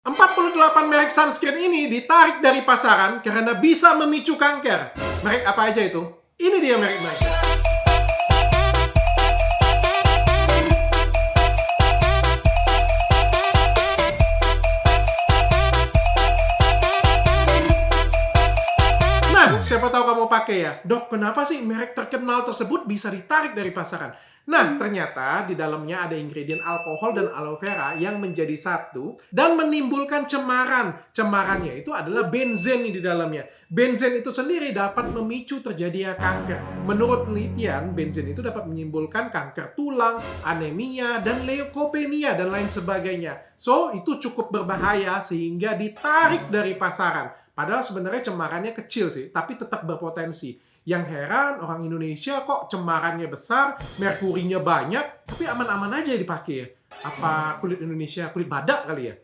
48 merek sunscreen ini ditarik dari pasaran karena bisa memicu kanker. Merek apa aja itu? Ini dia merek-merek. Nah, siapa tahu kamu pakai ya. Dok, kenapa sih merek terkenal tersebut bisa ditarik dari pasaran? Nah, ternyata di dalamnya ada ingredient alkohol dan aloe vera yang menjadi satu dan menimbulkan cemaran. Cemarannya itu adalah benzen di dalamnya. Benzen itu sendiri dapat memicu terjadinya kanker. Menurut penelitian, benzen itu dapat menimbulkan kanker tulang, anemia, dan leukopenia, dan lain sebagainya. So, itu cukup berbahaya sehingga ditarik dari pasaran. Padahal sebenarnya cemarannya kecil sih, tapi tetap berpotensi. Yang heran, orang Indonesia kok cemarannya besar, merkurinya banyak, tapi aman-aman aja dipakai ya. Apa kulit Indonesia kulit badak kali ya?